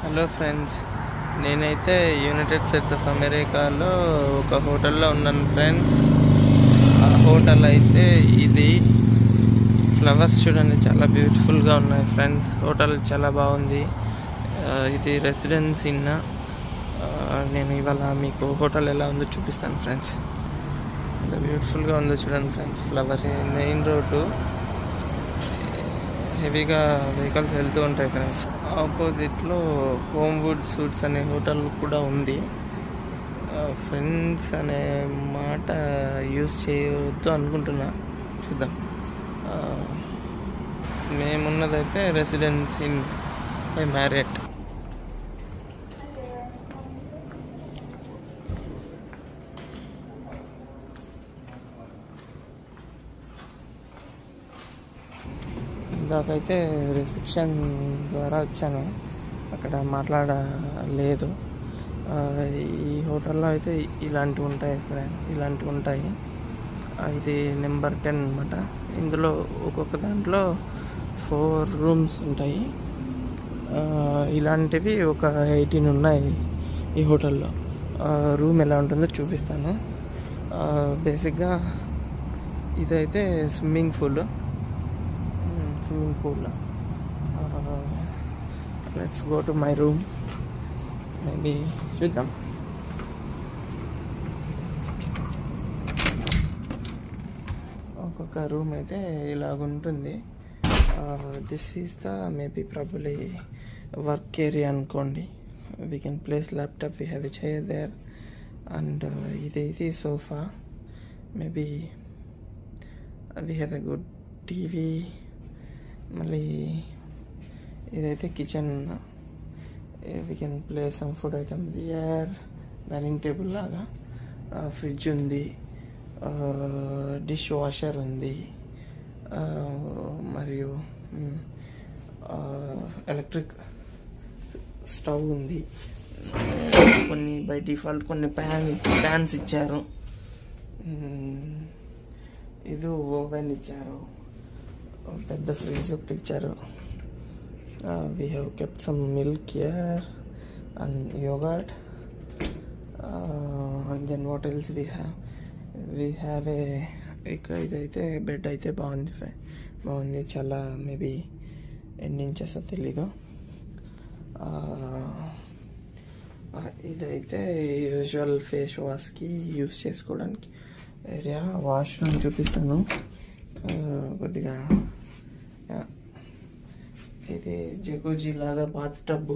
Hello friends, నేనైతే United states of అమెరికాలో ఒక హోటల్లో ఉన్నాను ఫ్రెండ్స్. ఆ హోటల్ అయితే ఇది. ఫ్లవర్స్ చూడండి, చాలా బ్యూటిఫుల్గా ఉన్నాయి ఫ్రెండ్స్. హోటల్ చాలా బాగుంది. ఇది రెసిడెన్స్ ఇన్. నేను ఇవాళ మీకు హోటల్ ఎలా ఉందో చూపిస్తాను ఫ్రెండ్స్. ఎంత బ్యూటిఫుల్గా ఉందో చూడండి ఫ్రెండ్స్. ఫ్లవర్స్, మెయిన్ రోడ్డు, హెవీగా వెహికల్స్ వెళ్తూ ఉంటాయి ఫ్రెండ్స్. ఆపోజిట్లో హోమ్వుడ్ సూట్స్ అనే హోటల్ కూడా ఉంది. ఫ్రెండ్స్ అనే మాట యూజ్ చేయవద్దు అనుకుంటున్నా, చూద్దాం. మేమున్నదైతే రెసిడెన్స్ ఇన్ బై మ్యారియట్. ఇందాకైతే రిసెప్షన్ ద్వారా వచ్చాను, అక్కడ మాట్లాడలేదు. ఈ హోటల్లో అయితే ఇలాంటివి ఉంటాయి ఫ్రెండ్, ఇలాంటివి ఉంటాయి. ఇది నెంబర్ 10 అనమాట. ఇందులో ఒక్కొక్క దాంట్లో 4 రూమ్స్ ఉంటాయి. ఇలాంటివి ఒక 18 ఉన్నాయి ఈ హోటల్లో. రూమ్ ఎలా ఉంటుందో చూపిస్తాను. బేసిక్గా ఇదైతే swimming pool. Let's go to my room. Maybe చూద్దాం. ఒక్కొక్క రూమ్ అయితే ఇలాగుంటుంది. This is the maybe probably work area అనుకోండి. We can place laptop, we have a chair there. And ఇది sofa. Maybe we have a good TV. మళ్ళీ ఇదైతే kitchen. We can play some food items here. Dining table లాగా. Fridge ఉంది, dishwasher ఉంది, మరియు electric stove ఉంది. కొన్ని by default కొన్ని ప్యాన్స్ ఇచ్చారు. ఇది ఓవెన్ ఇచ్చారు. పెద్ద ఫ్రిడ్జ్ ఒకటి ఇచ్చారు. We have kept some milk here and yogurt. And then what else we have ఏ ఇక్కడ ఇదైతే బెడ్ అయితే బాగుంది చాలా. మేబీ ఎన్ని ఇంచెస్ తెలీదు. ఇదైతే యూజువల్ ఫేస్ వాష్కి యూస్ చేసుకోవడానికి ఏరియా. వాష్రూమ్ చూపిస్తాను కొద్దిగా. ఇది జకూజీ లాగా బాత్ టబ్బు.